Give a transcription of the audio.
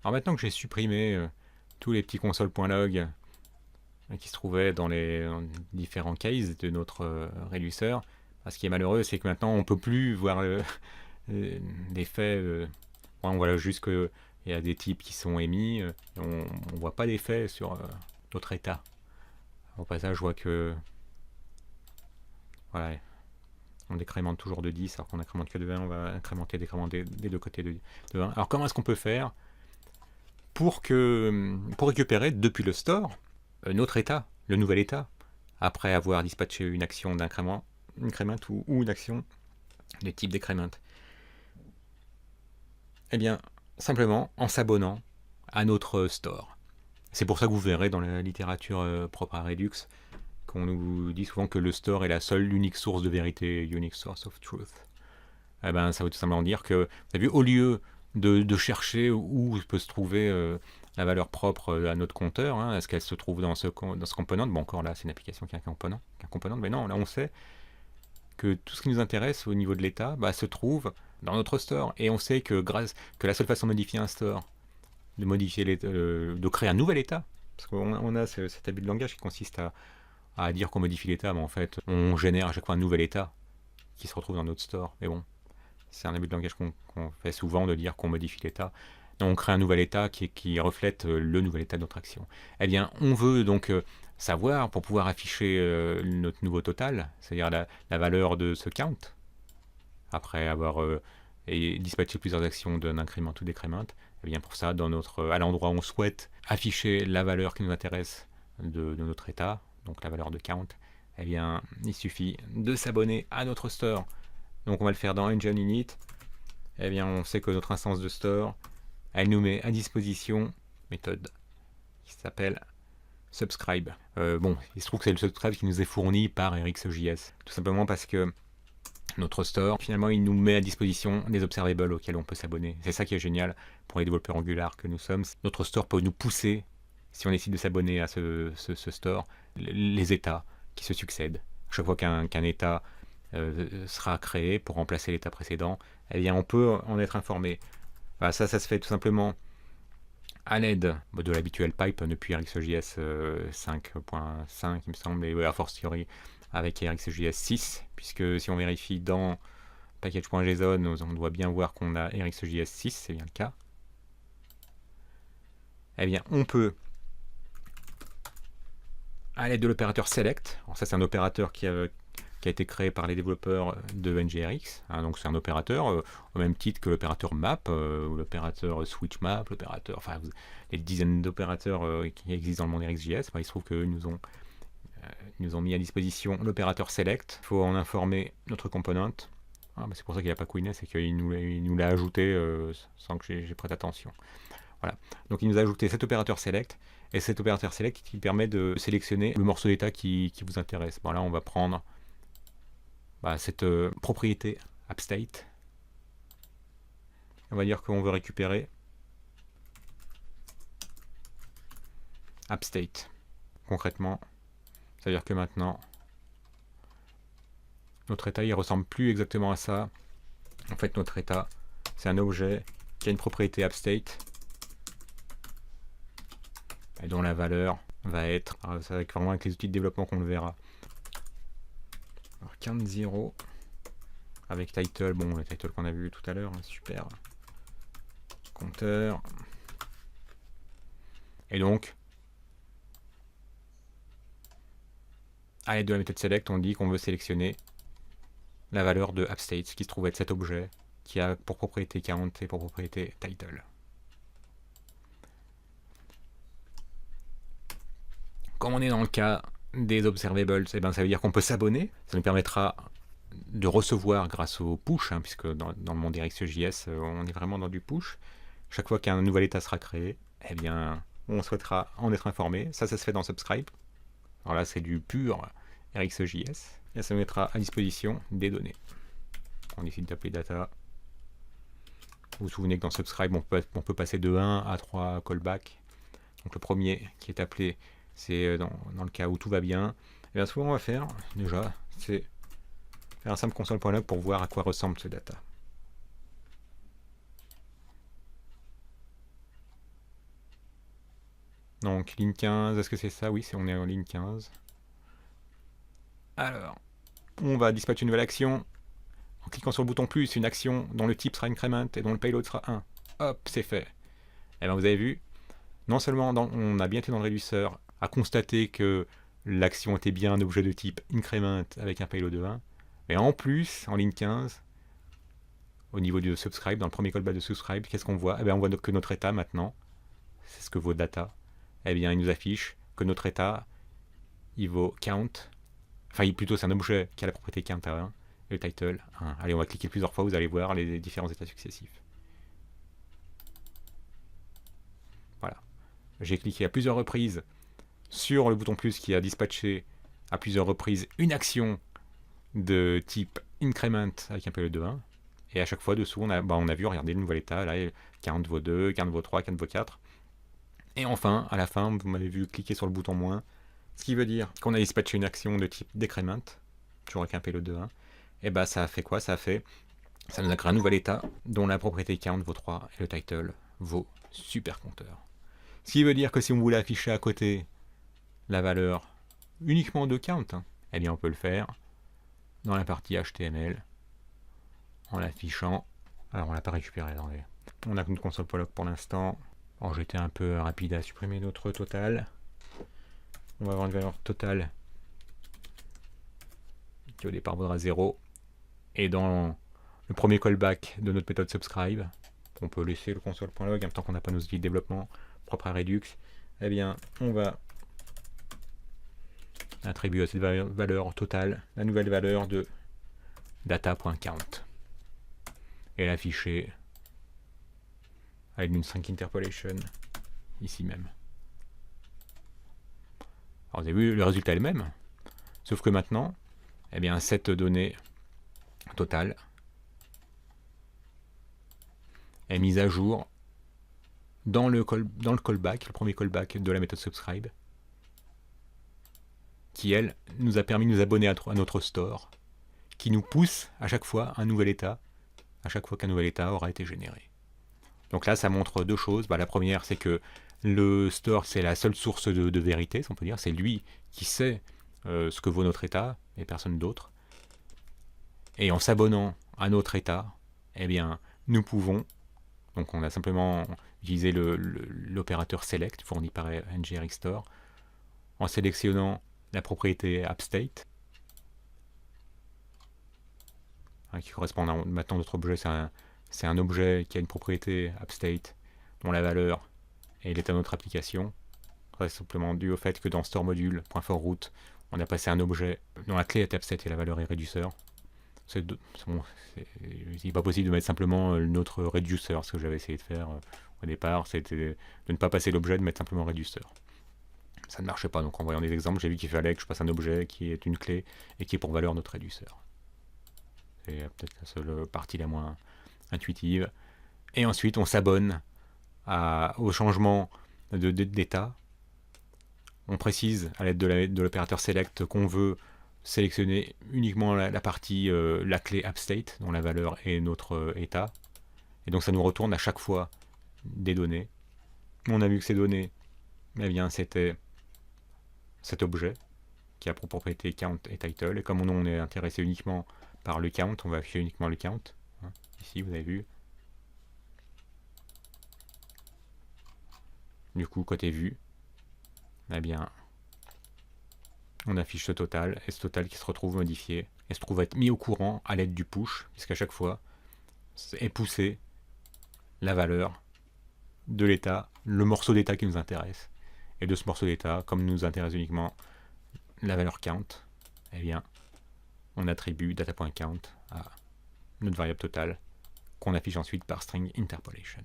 Alors maintenant que j'ai supprimé tous les petits consoles.log qui se trouvaient dans les différents cases de notre réduceur, ce qui est malheureux, c'est que maintenant on peut plus voir des faits. On voit juste qu'il y a des types qui sont émis, et on ne voit pas d'effet sur notre état. Au passage, je vois que voilà, on décrémente toujours de 10, alors qu'on incrémente que de 1, on va incrémenter, décrémenter des deux côtés de 1. Alors comment est-ce qu'on peut faire pour récupérer depuis le store notre état, le nouvel état, après avoir dispatché une action d'incrément ou une action de type décrément? Eh bien, simplement en s'abonnant à notre store. C'est pour ça que vous verrez dans la littérature propre à Redux qu'on nous dit souvent que le store est la seule unique source de vérité, unique source of truth. Eh ben, ça veut tout simplement dire que, vous avez vu, au lieu de chercher où peut se trouver la valeur propre à notre compteur, hein, est-ce qu'elle se trouve dans ce component? Bon, encore là, c'est une application qui a un component, mais non, là on sait que tout ce qui nous intéresse au niveau de l'état se trouve dans notre store. Et on sait que la seule façon de modifier un store, de créer un nouvel état, parce qu'on a cet abus de langage qui consiste à dire qu'on modifie l'état, mais en fait on génère à chaque fois un nouvel état qui se retrouve dans notre store. Mais bon, c'est un abus de langage qu'on fait souvent de dire qu'on modifie l'état. On crée un nouvel état qui reflète le nouvel état de notre action. Eh bien, on veut donc savoir, pour pouvoir afficher notre nouveau total, c'est-à-dire la valeur de ce count, après avoir dispatché plusieurs actions d'un incrément ou décrément. Eh bien, pour ça, à l'endroit où on souhaite afficher la valeur qui nous intéresse de notre état, donc la valeur de count, eh bien, il suffit de s'abonner à notre store. Donc on va le faire dans Engine Init. Eh bien, on sait que notre instance de store, elle nous met à disposition méthode qui s'appelle subscribe. Bon, il se trouve que c'est le subscribe qui nous est fourni par RxJS. Tout simplement parce que notre store, finalement, il nous met à disposition des observables auxquels on peut s'abonner. C'est ça qui est génial pour les développeurs Angular que nous sommes. Notre store peut nous pousser, si on décide de s'abonner à ce store, les états qui se succèdent. Chaque fois qu'un état sera créé pour remplacer l'état précédent, eh bien on peut en être informé. Voilà, ça se fait tout simplement à l'aide de l'habituel pipe depuis RxJS 5.5 il me semble, et a fortiori avec RxJS 6, puisque si on vérifie dans package.json, on doit bien voir qu'on a RxJS 6, c'est bien le cas. Eh bien on peut, à l'aide de l'opérateur select, alors ça c'est un opérateur qui a été créé par les développeurs de NGRX. Hein, donc c'est un opérateur au même titre que l'opérateur map, ou l'opérateur switch map, enfin les dizaines d'opérateurs qui existent dans le monde RxJS. Il se trouve qu'ils nous ont mis à disposition l'opérateur select. Il faut en informer notre component. C'est pour ça qu'il n'a pas couiné, c'est qu'il nous l'a ajouté sans que j'ai prêté attention. Voilà. Donc il nous a ajouté cet opérateur select, et cet opérateur select qui permet de sélectionner le morceau d'état qui vous intéresse. Bon, là on va prendre cette propriété AppState. On va dire qu'on veut récupérer AppState. Concrètement, ça veut dire que maintenant, notre état, il ressemble plus exactement à ça. En fait, notre état, c'est un objet qui a une propriété AppState et dont la valeur va être, ça va être vraiment avec les outils de développement qu'on le verra. Alors, count 0 avec title, bon, le title qu'on a vu tout à l'heure, hein, super. Compteur. Et donc, à l'aide de la méthode select, on dit qu'on veut sélectionner la valeur de AppState, qui se trouve être cet objet qui a pour propriété count et pour propriété title. Comme on est dans le cas des observables, ça veut dire qu'on peut s'abonner. Ça nous permettra de recevoir grâce au push, hein, puisque dans le monde RxJS, on est vraiment dans du push. Chaque fois qu'un nouvel état sera créé, eh bien, on souhaitera en être informé. Ça se fait dans Subscribe. Alors là, c'est du pur RxJS. Et ça mettra à disposition des données. On décide d'appeler data. Vous vous souvenez que dans Subscribe, on peut passer de 1 à 3 callbacks. Donc le premier qui est appelé, c'est dans le cas où tout va bien. Et bien ce qu'on va faire, déjà, c'est faire un simple console.log pour voir à quoi ressemble ce data. Donc ligne 15, est-ce que c'est ça? Oui, on est en ligne 15. Alors, on va dispatcher une nouvelle action. En cliquant sur le bouton plus, une action dont le type sera increment et dont le payload sera 1. Hop, c'est fait. Et bien vous avez vu, non seulement on a bien été dans le réducteur à constater que l'action était bien un objet de type increment avec un payload de 1, mais en plus, en ligne 15, au niveau du subscribe, dans le premier callback de subscribe, qu'est-ce qu'on voit? Eh bien, on voit que notre état maintenant, c'est ce que vaut data, eh bien il nous affiche que notre état, il vaut count, enfin plutôt c'est un objet qui a la propriété count à 1, et le title 1. Allez, on va cliquer plusieurs fois, vous allez voir les différents états successifs. Voilà. J'ai cliqué à plusieurs reprises sur le bouton plus qui a dispatché à plusieurs reprises une action de type increment avec un payload de 1. Et à chaque fois dessous, on a vu, regardez le nouvel état, là, 40 vaut 2, 40 vaut 3, 40 vaut 4. Et enfin, à la fin, vous m'avez vu cliquer sur le bouton moins, ce qui veut dire qu'on a dispatché une action de type decrement, toujours avec un payload de 1. Et bah ça a fait quoi? Ça nous a créé un nouvel état dont la propriété count vaut 3 et le title vaut super compteur. Ce qui veut dire que si on voulait afficher à côté la valeur uniquement de count, eh bien on peut le faire dans la partie HTML en l'affichant. Alors on l'a pas récupéré, attendez. On a une console Pollock pour l'instant. Alors j'étais un peu rapide à supprimer notre total. On va avoir une valeur totale qui au départ vaudra 0. Et dans le premier callback de notre méthode subscribe, on peut laisser le console.log, en même temps qu'on n'a pas nos outils de développement propres à Redux, eh bien on va attribuer à cette valeur totale la nouvelle valeur de data.count et l'afficher avec une string interpolation ici même. Alors vous avez vu, le résultat est le même, sauf que maintenant, eh bien cette donnée totale est mise à jour dans le callback, le premier callback de la méthode subscribe, qui elle nous a permis de nous abonner à notre store, qui nous pousse à chaque fois un nouvel état, à chaque fois qu'un nouvel état aura été généré. Donc là, ça montre deux choses. La première, c'est que le store, c'est la seule source de vérité, si on peut dire. C'est lui qui sait ce que vaut notre état et personne d'autre. Et en s'abonnant à notre état, eh bien, nous pouvons, donc on a simplement utilisé l'opérateur select fourni par NGRX Store, en sélectionnant la propriété AppState, qui correspond maintenant à notre objet. C'est un objet qui a une propriété AppState dont la valeur est l'état de notre application. C'est simplement dû au fait que dans store module.forRoot, on a passé un objet dont la clé est AppState et la valeur est reducer. C'est pas possible de mettre simplement notre reducer. Ce que j'avais essayé de faire au départ, c'était de ne pas passer l'objet, de mettre simplement reducer. Ça ne marchait pas, donc en voyant des exemples, j'ai vu qu'il fallait que je passe un objet qui est une clé et qui est pour valeur notre reducer. C'est peut-être la seule partie la moins intuitive. Et ensuite, on s'abonne au changement d'état. On précise à l'aide de l'opérateur select qu'on veut sélectionner uniquement la partie, la clé AppState, dont la valeur est notre état. Et donc ça nous retourne à chaque fois des données. On a vu que ces données, eh bien, c'était cet objet qui a pour propriété count et title. Et comme on est intéressé uniquement par le count, on va afficher uniquement le count. Ici, vous avez vu. Du coup, côté vue, eh bien, on affiche ce total, et ce total qui se retrouve modifié, et se trouve être mis au courant à l'aide du push, puisqu'à chaque fois, est poussé la valeur de l'état, le morceau d'état qui nous intéresse. Et de ce morceau d'état, comme nous intéresse uniquement la valeur count, eh bien, on attribue data.count à notre variable totale, qu'on affiche ensuite par string interpolation.